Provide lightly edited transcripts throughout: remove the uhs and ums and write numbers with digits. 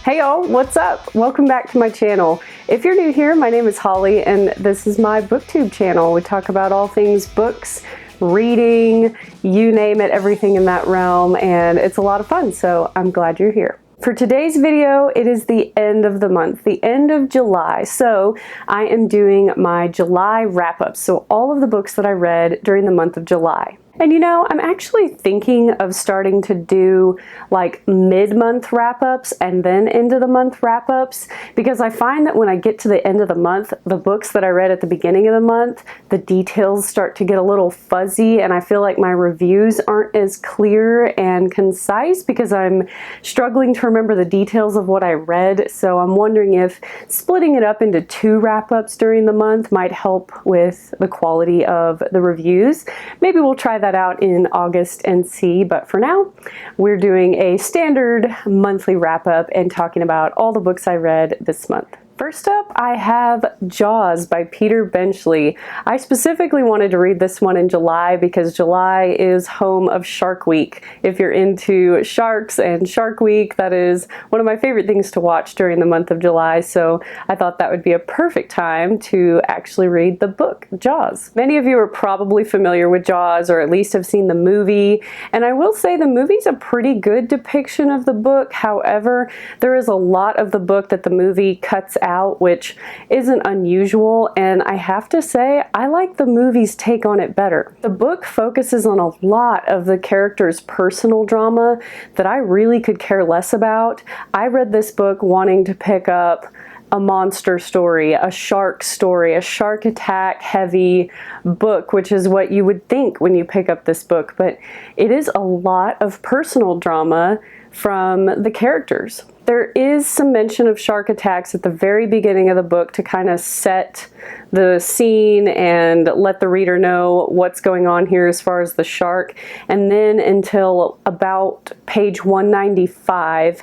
Hey y'all, what's up? Welcome back to my channel. If you're new here, my name is Holly and this is my booktube channel. We talk about all things books, reading, you name it, everything in that realm, and it's a lot of fun, so I'm glad you're here. For today's video, it is the end of the month, the end of July, so I am doing my July wrap-up, so all of the books that I read during the month of July. And you know, I'm actually thinking of starting to do like mid-month wrap-ups and then end of the month wrap-ups, because I find that when I get to the end of the month, the books that I read at the beginning of the month, the details start to get a little fuzzy and I feel like my reviews aren't as clear and concise because I'm struggling to remember the details of what I read. So I'm wondering if splitting it up into two wrap-ups during the month might help with the quality of the reviews. Maybe we'll try that out in August and see, but for now we're doing a standard monthly wrap-up and talking about all the books I read this month. First up, I have Jaws by Peter Benchley. I specifically wanted to read this one in July because July is home of Shark Week. If you're into sharks and Shark Week, that is one of my favorite things to watch during the month of July, so I thought that would be a perfect time to actually read the book, Jaws. Many of you are probably familiar with Jaws, or at least have seen the movie, and I will say the movie's a pretty good depiction of the book. However, there is a lot of the book that the movie cuts out, which isn't unusual, and I have to say I like the movie's take on it better. The book focuses on a lot of the characters' personal drama that I really could care less about. I read this book wanting to pick up a monster story, a shark attack heavy book, which is what you would think when you pick up this book, but it is a lot of personal drama from the characters. There is some mention of shark attacks at the very beginning of the book to kind of set the scene and let the reader know what's going on here as far as the shark. And then until about page 195,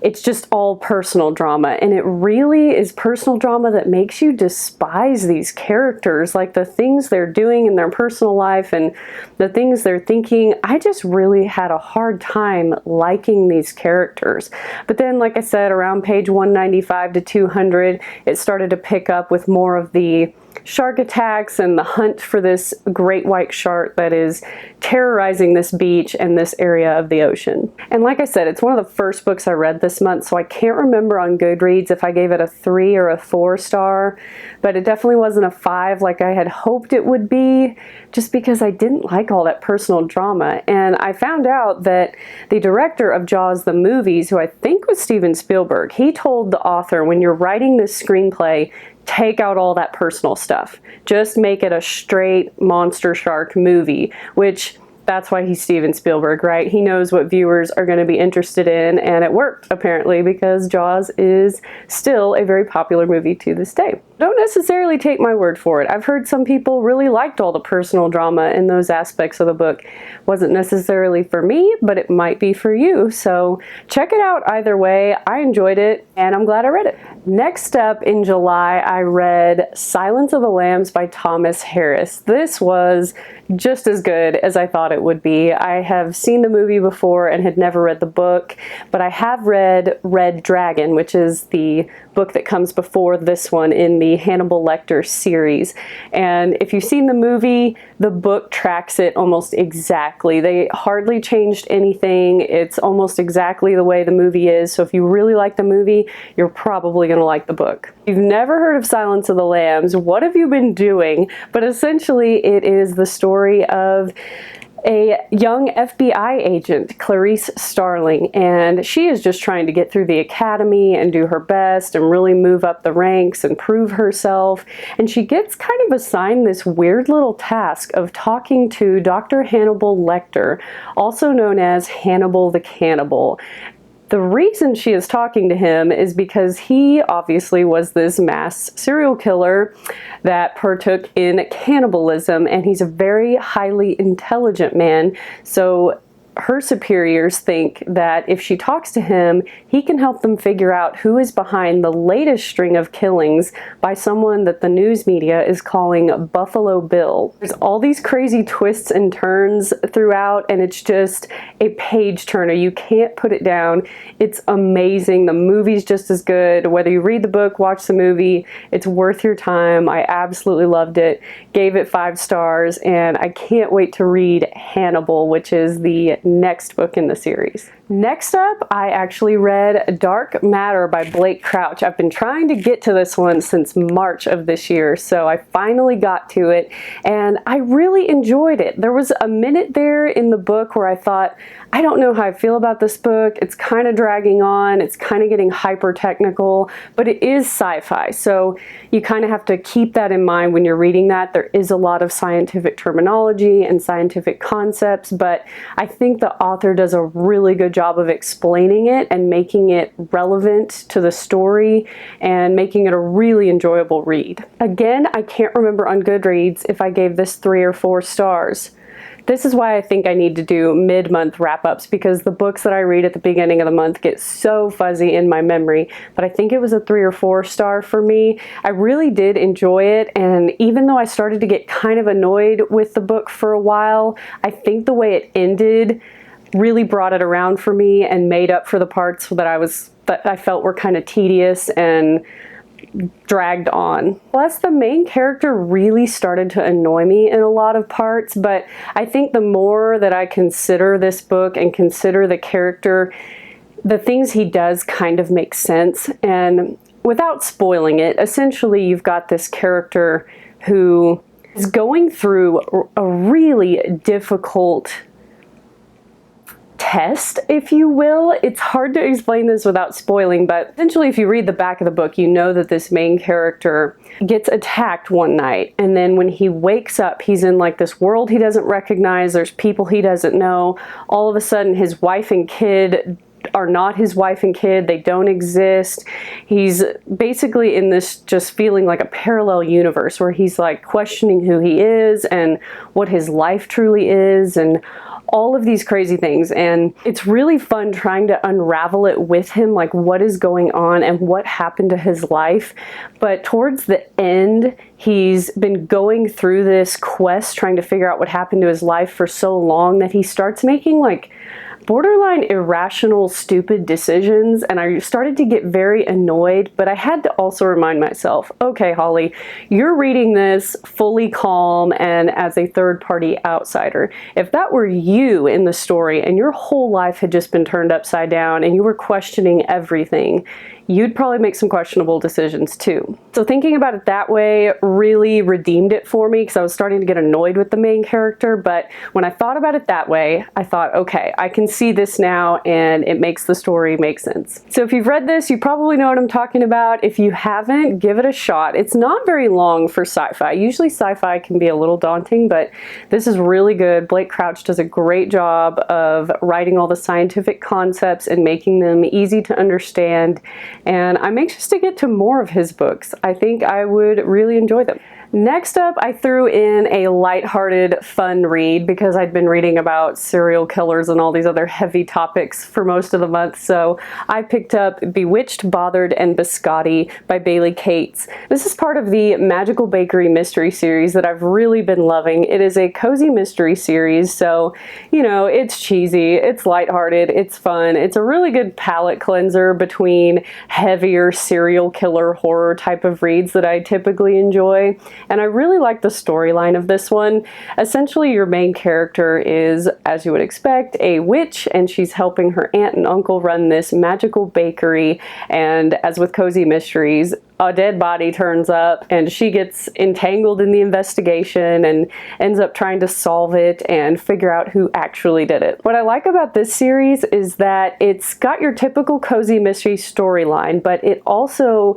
it's just all personal drama. And it really is personal drama that makes you despise these characters, like the things they're doing in their personal life and the things they're thinking. I just really had a hard time liking these characters. But then, like I said, around page 195 to 200, it started to pick up with more of the shark attacks and the hunt for this great white shark that is terrorizing this beach and this area of the ocean. And like I said, it's one of the first books I read this month, so I can't remember on Goodreads if I gave it a 3 or a 4 star, but it definitely wasn't a 5 like I had hoped it would be, just because I didn't like all that personal drama. And I found out that the director of Jaws the movies, who I think was Steven Spielberg, he told the author, when you're writing this screenplay, take out all that personal stuff. Just make it a straight monster shark movie, which that's why he's Steven Spielberg, right? He knows what viewers are going to be interested in, and it worked apparently, because Jaws is still a very popular movie to this day. Don't necessarily take my word for it. I've heard some people really liked all the personal drama in those aspects of the book. Wasn't necessarily for me, but it might be for you. So check it out either way. I enjoyed it and I'm glad I read it. Next up in July, I read Silence of the Lambs by Thomas Harris. This was just as good as I thought it would be. I have seen the movie before and had never read the book, but I have read Red Dragon, which is the book that comes before this one in the Hannibal Lecter series. And if you've seen the movie, the book tracks it almost exactly. They hardly changed anything. It's almost exactly the way the movie is. So if you really like the movie, you're probably going to like the book. If you've never heard of Silence of the Lambs, what have you been doing? But essentially, it is the story of a young FBI agent, Clarice Starling, and she is just trying to get through the academy and do her best and really move up the ranks and prove herself. And she gets kind of assigned this weird little task of talking to Dr. Hannibal Lecter, also known as Hannibal the Cannibal. The reason she is talking to him is because he obviously was this mass serial killer that partook in cannibalism, and he's a very highly intelligent man. So her superiors think that if she talks to him, he can help them figure out who is behind the latest string of killings by someone that the news media is calling Buffalo Bill. There's all these crazy twists and turns throughout, and it's just a page turner. You can't put it down. It's amazing. The movie's just as good. Whether you read the book, watch the movie, it's worth your time. I absolutely loved it. Gave it 5 stars, and I can't wait to read Hannibal, which is the next book in the series. Next up, I actually read Dark Matter by Blake Crouch. I've been trying to get to this one since March of this year, so I finally got to it, and I really enjoyed it. There was a minute there in the book where I thought, I don't know how I feel about this book. It's kind of dragging on. It's kind of getting hyper technical, but it is sci-fi, so you kind of have to keep that in mind when you're reading that. There is a lot of scientific terminology and scientific concepts, but I think the author does a really good job of explaining it and making it relevant to the story and making it a really enjoyable read. Again, I can't remember on Goodreads if I gave this 3 or 4 stars. This is why I think I need to do mid-month wrap-ups, because the books that I read at the beginning of the month get so fuzzy in my memory, but I think it was a 3 or 4 star for me. I really did enjoy it, and even though I started to get kind of annoyed with the book for a while, I think the way it ended really brought it around for me and made up for the parts that I felt were kind of tedious and dragged on. Plus, the main character really started to annoy me in a lot of parts, but I think the more that I consider this book and consider the character, the things he does kind of make sense. And without spoiling it, essentially you've got this character who is going through a really difficult test, if you will. It's hard to explain this without spoiling, but essentially if you read the back of the book, you know that this main character gets attacked one night, and then when he wakes up, he's in like this world he doesn't recognize. There's people he doesn't know. All of a sudden, his wife and kid are not his wife and kid. They don't exist. He's basically in this just feeling like a parallel universe where he's like questioning who he is and what his life truly is and all of these crazy things. And it's really fun trying to unravel it with him, like what is going on and what happened to his life. But towards the end, he's been going through this quest trying to figure out what happened to his life for so long that he starts making like borderline irrational, stupid decisions, and I started to get very annoyed, but I had to also remind myself, okay, Holly, you're reading this fully calm and as a third-party outsider. If that were you in the story and your whole life had just been turned upside down and you were questioning everything, you'd probably make some questionable decisions too. So thinking about it that way really redeemed it for me, because I was starting to get annoyed with the main character. But when I thought about it that way, I thought, okay, I can see this now and it makes the story make sense. So if you've read this, you probably know what I'm talking about. If you haven't, give it a shot. It's not very long for sci-fi. Usually sci-fi can be a little daunting, but this is really good. Blake Crouch does a great job of writing all the scientific concepts and making them easy to understand. And I'm anxious to get to more of his books. I think I would really enjoy them. Next up, I threw in a lighthearted, fun read because I'd been reading about serial killers and all these other heavy topics for most of the month. So I picked up Bewitched, Bothered, and Biscotti by Bailey Cates. This is part of the Magical Bakery mystery series that I've really been loving. It is a cozy mystery series, so, you know, it's cheesy, it's lighthearted, it's fun. It's a really good palate cleanser between heavier serial killer horror type of reads that I typically enjoy. And I really like the storyline of this one. Essentially, your main character is, as you would expect, a witch, and she's helping her aunt and uncle run this magical bakery. And as with cozy mysteries, a dead body turns up and she gets entangled in the investigation and ends up trying to solve it and figure out who actually did it. What I like about this series is that it's got your typical cozy mystery storyline, but it also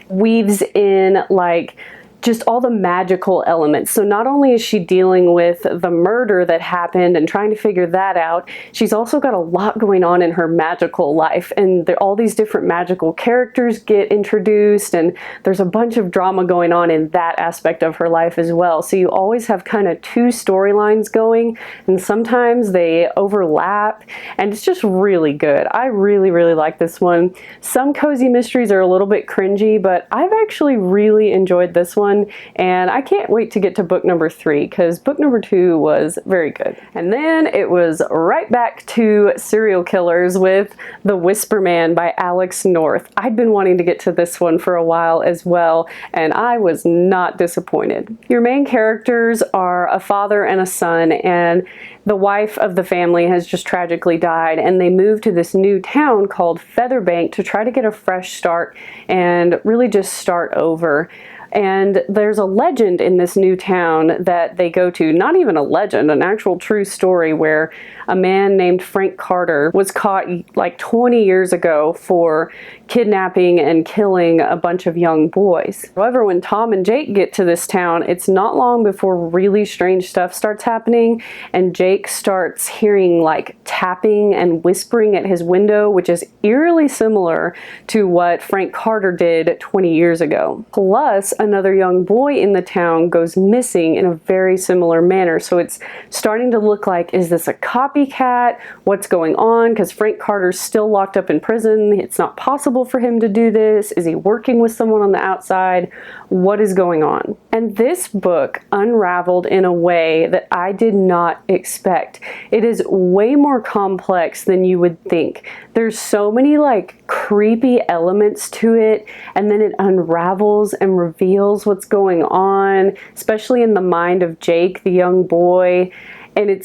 weaves in like just all the magical elements. So not only is she dealing with the murder that happened and trying to figure that out, she's also got a lot going on in her magical life, and all these different magical characters get introduced, and there's a bunch of drama going on in that aspect of her life as well. So you always have kind of two storylines going, and sometimes they overlap, and it's just really good. I really, really like this one. Some cozy mysteries are a little bit cringy, but I've actually really enjoyed this one. And I can't wait to get to book number 3, because book number 2 was very good. And then it was right back to serial killers with The Whisper Man by Alex North. I'd been wanting to get to this one for a while as well, and I was not disappointed. Your main characters are a father and a son, and the wife of the family has just tragically died, and they move to this new town called Featherbank to try to get a fresh start and really just start over. And there's a legend in this new town that they go to, not even a legend, an actual true story, where a man named Frank Carter was caught like 20 years ago for kidnapping and killing a bunch of young boys. However, when Tom and Jake get to this town, it's not long before really strange stuff starts happening, and Jake starts hearing like tapping and whispering at his window, which is eerily similar to what Frank Carter did 20 years ago. Plus, another young boy in the town goes missing in a very similar manner. So it's starting to look like, is this a copycat? What's going on? Because Frank Carter's still locked up in prison. It's not possible for him to do this. Is he working with someone on the outside? What is going on? And this book unraveled in a way that I did not expect. It is way more complex than you would think. There's so many like creepy elements to it, and then it unravels and reveals what's going on, especially in the mind of Jake, the young boy. And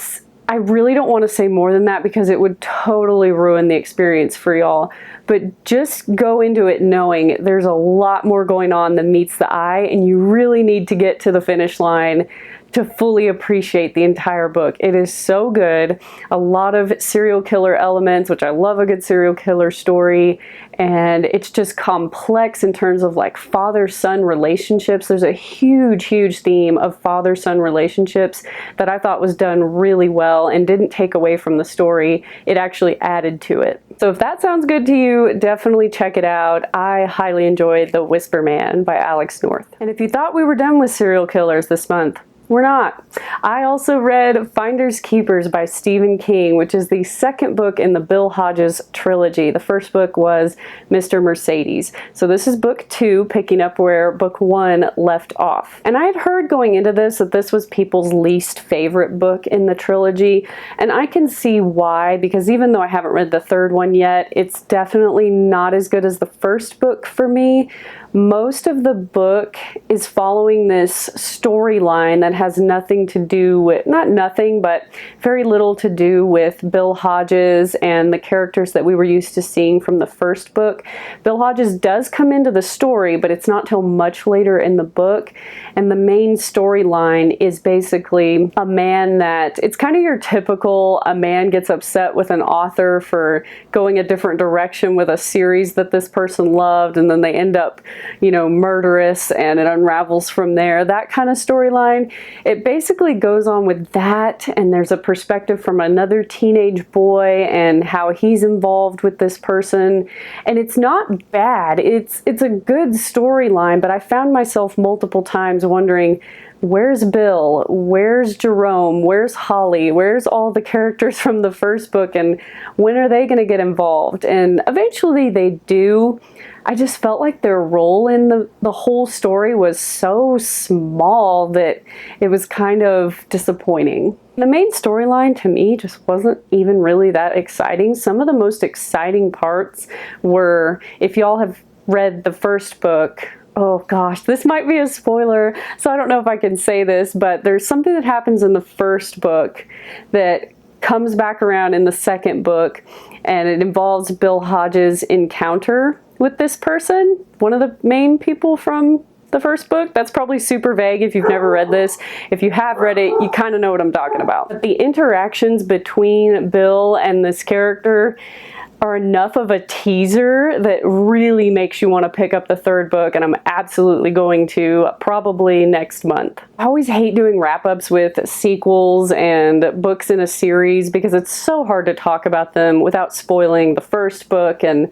I really don't want to say more than that because it would totally ruin the experience for y'all. But just go into it knowing there's a lot more going on than meets the eye, and you really need to get to the finish line to fully appreciate the entire book. It is so good. A lot of serial killer elements, which I love a good serial killer story, and it's just complex in terms of like father-son relationships. There's a huge theme of father-son relationships that I thought was done really well and didn't take away from the story. It actually added to it. So if that sounds good to you, definitely check it out. I highly enjoyed The Whisper Man by Alex North. And if you thought we were done with serial killers this month, we're not. I also read Finders Keepers by Stephen King, which is the second book in the Bill Hodges trilogy. The first book was Mr. Mercedes. So this is book 2, picking up where book 1 left off. And I had heard going into this that this was people's least favorite book in the trilogy, and I can see why, because even though I haven't read the third one yet, it's definitely not as good as the first book for me. Most of the book is following this storyline that has nothing to do with, not nothing, but very little to do with Bill Hodges and the characters that we were used to seeing from the first book. Bill Hodges does come into the story, but it's not till much later in the book. And the main storyline is basically a man that, it's kind of your typical, a man gets upset with an author for going a different direction with a series that this person loved, and then they end up, you know, murderous, and it unravels from there. That kind of storyline. It basically goes on with that, and there's a perspective from another teenage boy and how he's involved with this person. And it's not bad. It's a good storyline, but I found myself multiple times wondering, where's Bill? Where's Jerome? Where's Holly? Where's all the characters from the first book? And when are they going to get involved? And eventually they do. I just felt like their role in the whole story was so small that it was kind of disappointing. The main storyline to me just wasn't even really that exciting. Some of the most exciting parts were, if y'all have read the first book, oh gosh, this might be a spoiler, so I don't know if I can say this, but there's something that happens in the first book that comes back around in the second book, and it involves Bill Hodges' encounter with this person, one of the main people from the first book. That's probably super vague if you've never read this. If you have read it, you kind of know what I'm talking about. But the interactions between Bill and this character, are enough of a teaser that really makes you want to pick up the third book, and I'm absolutely going to, probably next month. I always hate doing wrap-ups with sequels and books in a series because it's so hard to talk about them without spoiling the first book, and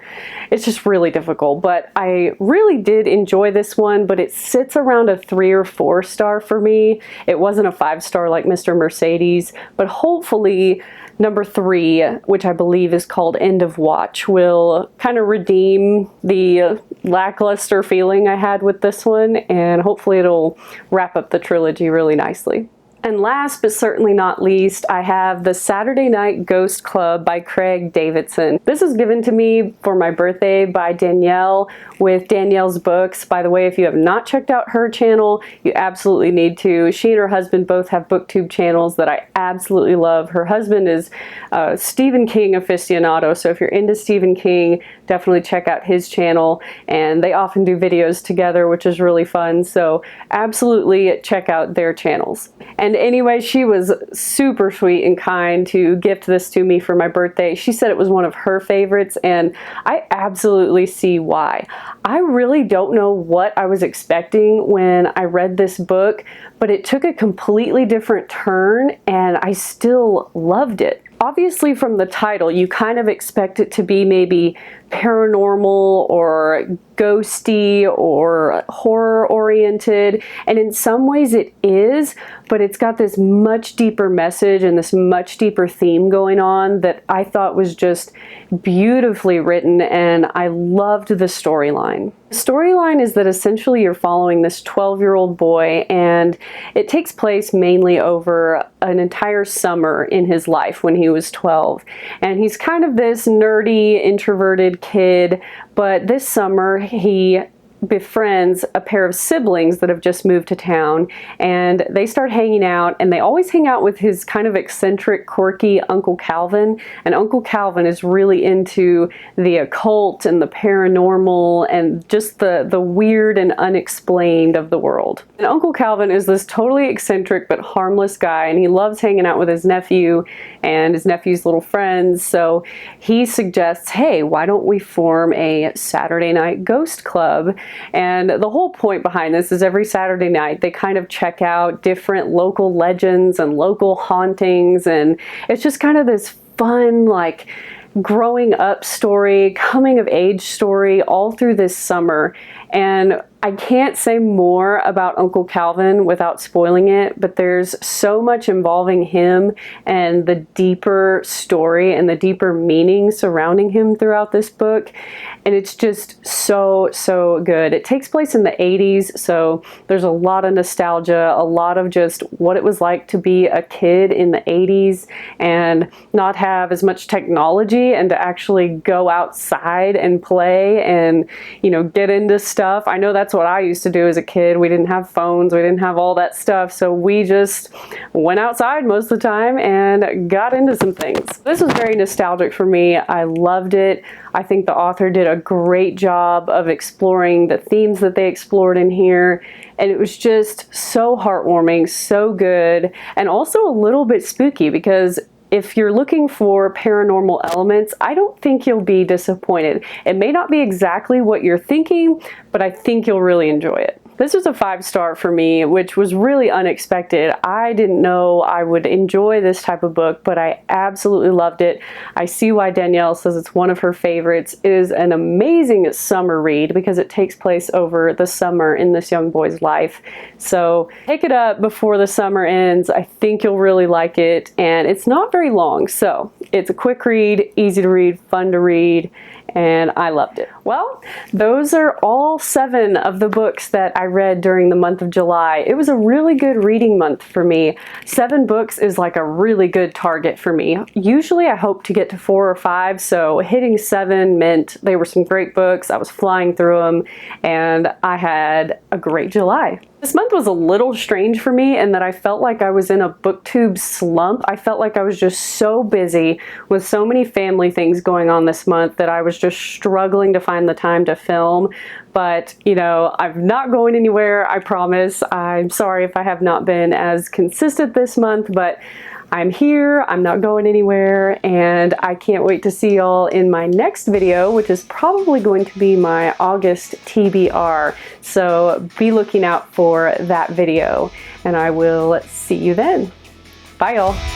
it's just really difficult. But I really did enjoy this one, but it sits around a 3 or 4 star for me. It wasn't a 5-star like Mr. Mercedes, but hopefully number 3, which I believe is called End of Watch, will kind of redeem the lackluster feeling I had with this one, and hopefully it'll wrap up the trilogy really nicely. And last but certainly not least, I have The Saturday Night Ghost Club by Craig Davidson. This was given to me for my birthday by Danielle with Danielle's Books. By the way, if you have not checked out her channel, you absolutely need to. She and her husband both have booktube channels that I absolutely love. Her husband is a Stephen King aficionado, so if you're into Stephen King, definitely check out his channel. And they often do videos together, which is really fun, so absolutely check out their channels. And anyway, she was super sweet and kind to gift this to me for my birthday. She said it was one of her favorites, and I absolutely see why. I really don't know what I was expecting when I read this book, but it took a completely different turn, and I still loved it. Obviously, from the title, you kind of expect it to be maybe paranormal or ghosty or horror oriented, and in some ways it is, but it's got this much deeper message and this much deeper theme going on that I thought was just beautifully written, and I loved the storyline. The storyline is that essentially you're following this 12-year-old boy, and it takes place mainly over an entire summer in his life when he was 12. And he's kind of this nerdy, introverted kid, but this summer he befriends a pair of siblings that have just moved to town, and they start hanging out, and they always hang out with his kind of eccentric, quirky Uncle Calvin. And Uncle Calvin is really into the occult and the paranormal and just the weird and unexplained of the world. And Uncle Calvin is this totally eccentric but harmless guy, and he loves hanging out with his nephew and his nephew's little friends, so he suggests, hey, why don't we form a Saturday night ghost club? And the whole point behind this is every Saturday night they kind of check out different local legends and local hauntings, and it's just kind of this fun, like, growing up story, coming of age story all through this summer. And I can't say more about Uncle Calvin without spoiling it, but there's so much involving him and the deeper story and the deeper meaning surrounding him throughout this book. And it's just so, so good. It takes place in the 80s, so there's a lot of nostalgia, a lot of just what it was like to be a kid in the 80s and not have as much technology, and to actually go outside and play and, you know, get into stuff. I know that's what I used to do as a kid. We didn't have phones, we didn't have all that stuff, so we just went outside most of the time and got into some things. This was very nostalgic for me. I loved it. I think the author did a great job of exploring the themes that they explored in here, and it was just so heartwarming, so good, and also a little bit spooky, because if you're looking for paranormal elements, I don't think you'll be disappointed. It may not be exactly what you're thinking, but I think you'll really enjoy it. This was a 5-star for me, which was really unexpected. I didn't know I would enjoy this type of book, but I absolutely loved it. I see why Danielle says it's one of her favorites. It is an amazing summer read because it takes place over the summer in this young boy's life. So pick it up before the summer ends. I think you'll really like it, and it's not very long, so it's a quick read, easy to read, fun to read, and I loved it. Well, those are all 7 of the books that I read during the month of July. It was a really good reading month for me. 7 books is like a really good target for me. Usually I hope to get to 4 or 5, so hitting 7 meant they were some great books. I was flying through them, and I had a great July. This month was a little strange for me in that I felt like I was in a booktube slump. I felt like I was just so busy with so many family things going on this month that I was just struggling to find the time to film. But, you know, I'm not going anywhere, I promise. I'm sorry if I have not been as consistent this month, but I'm here, I'm not going anywhere, and I can't wait to see y'all in my next video, which is probably going to be my August TBR. So be looking out for that video, and I will see you then. Bye y'all.